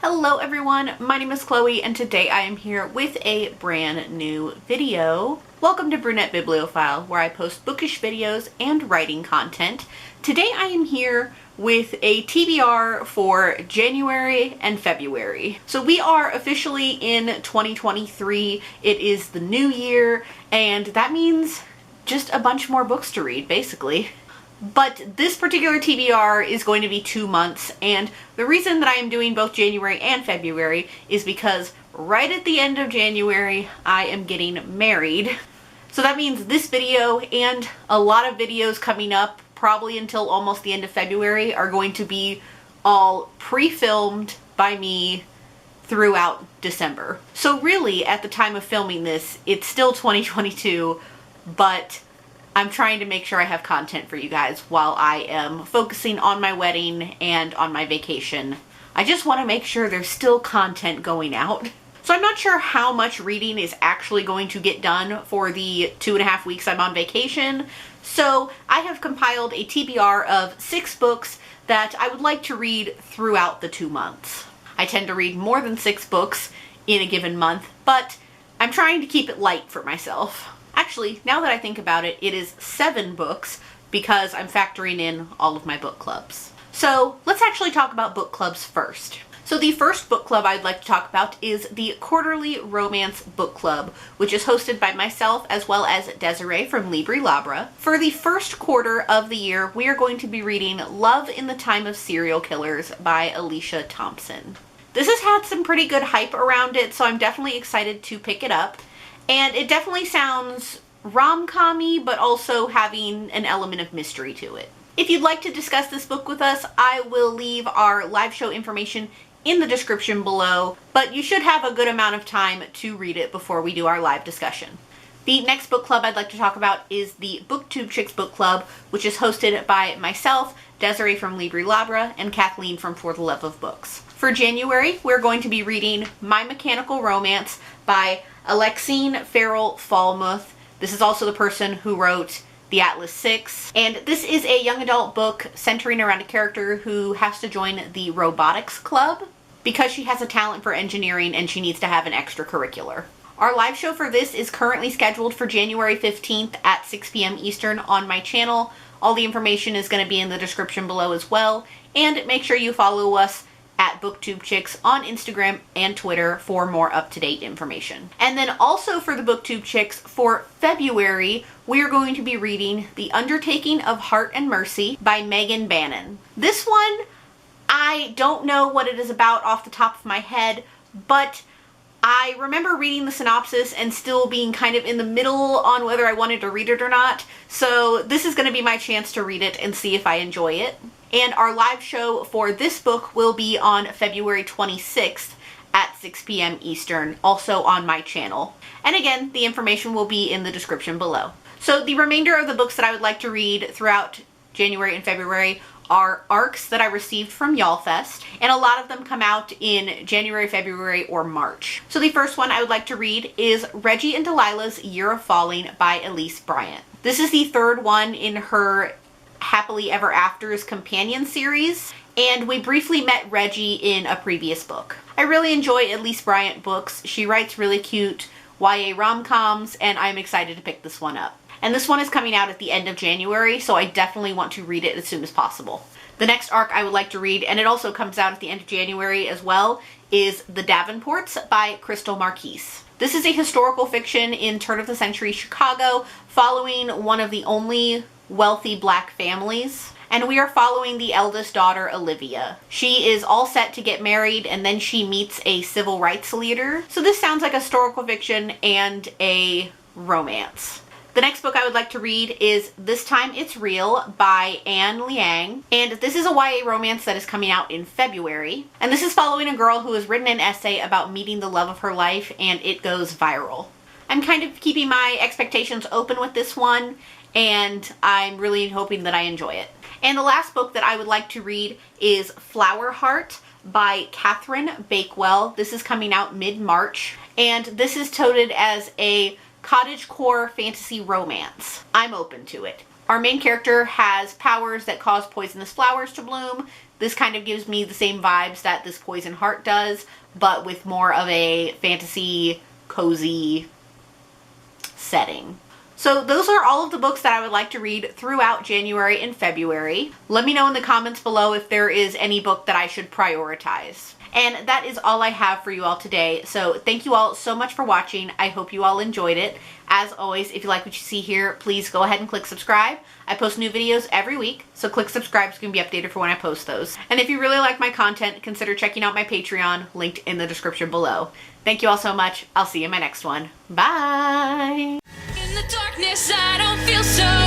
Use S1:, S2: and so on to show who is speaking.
S1: Hello everyone, my name is Chloe and today I am here with a brand new video. Welcome to Brunette Bibliophile, where I post bookish videos and writing content. Today I am here with a TBR for January and February. So we are officially in 2023, it is the new year, and that means just a bunch more books to read, basically. But this particular TBR is going to be 2 months, and the reason that I am doing both January and February is because right at the end of January, I am getting married. So that means this video and a lot of videos coming up, probably until almost the end of February, are going to be all pre-filmed by me throughout December. So really, at the time of filming this, it's still 2022, but I'm trying to make sure I have content for you guys while I am focusing on my wedding and on my vacation. I just want to make sure there's still content going out. So I'm not sure how much reading is actually going to get done for the 2.5 weeks I'm on vacation. So I have compiled a TBR of 6 books that I would like to read throughout the 2 months. I tend to read more than 6 books in a given month, but I'm trying to keep it light for myself. Actually, now that I think about it, it is 7 books because I'm factoring in all of my book clubs. So let's actually talk about book clubs first. So the first book club I'd like to talk about is the Quarterly Romance Book Club, which is hosted by myself as well as Desiree from Libri Labra. For the first quarter of the year, we are going to be reading Love in the Time of Serial Killers by Alicia Thompson. This has had some pretty good hype around it, so I'm definitely excited to pick it up. And it definitely sounds rom-com-y, but also having an element of mystery to it. If you'd like to discuss this book with us, I will leave our live show information in the description below, but you should have a good amount of time to read it before we do our live discussion. The next book club I'd like to talk about is the Booktube Chicks book club, which is hosted by myself, Desiree from Libri Labra, and Kathleen from For the Love of Books. For January, we're going to be reading My Mechanical Romance by Alexine Farrell Falmouth. This is also the person who wrote The Atlas Six, and this is a young adult book centering around a character who has to join the robotics club because she has a talent for engineering and she needs to have an extracurricular. Our live show for this is currently scheduled for January 15th at 6 p.m. Eastern on my channel. All the information is going to be in the description below as well, and make sure you follow us at Booktube Chicks on Instagram and Twitter for more up-to-date information. And then also for the Booktube Chicks, for February, we are going to be reading The Undertaking of Heart and Mercy by Megan Bannon. This one, I don't know what it is about off the top of my head, but I remember reading the synopsis and still being kind of in the middle on whether I wanted to read it or not, so this is going to be my chance to read it and see if I enjoy it. And our live show for this book will be on February 26th at 6 p.m. Eastern, also on my channel. And again, the information will be in the description below. So the remainder of the books that I would like to read throughout January and February are ARCs that I received from YALLFest, and a lot of them come out in January, February, or March. So the first one I would like to read is Reggie and Delilah's Year of Falling by Elise Bryant. This is the third one in her Happily Ever After's companion series, and we briefly met Reggie in a previous book. I really enjoy Elise Bryant books. She writes really cute YA rom-coms, and I'm excited to pick this one up. And this one is coming out at the end of January, so I definitely want to read it as soon as possible. The next arc I would like to read, and it also comes out at the end of January as well, is The Davenports by Crystal Marquise. This is a historical fiction in turn-of-the-century Chicago, following one of the only wealthy black families, and we are following the eldest daughter, Olivia. She is all set to get married, and then she meets a civil rights leader. So this sounds like a historical fiction and a romance. The next book I would like to read is This Time It's Real by Anne Liang, and this is a YA romance that is coming out in February. And this is following a girl who has written an essay about meeting the love of her life, and it goes viral. I'm kind of keeping my expectations open with this one, and I'm really hoping that I enjoy it. And the last book that I would like to read is Flower Heart by Catherine Bakewell. This is coming out mid-March, and this is touted as a cottagecore fantasy romance. I'm open to it. Our main character has powers that cause poisonous flowers to bloom. This kind of gives me the same vibes that this Poison Heart does, but with more of a fantasy, cozy setting. So those are all of the books that I would like to read throughout January and February. Let me know in the comments below if there is any book that I should prioritize. And that is all I have for you all today. So thank you all so much for watching. I hope you all enjoyed it. As always, if you like what you see here, please go ahead and click subscribe. I post new videos every week, so click subscribe so you can be updated for when I post those. And if you really like my content, consider checking out my Patreon, linked in the description below. Thank you all so much. I'll see you in my next one. Bye!
S2: In the darkness, I don't feel so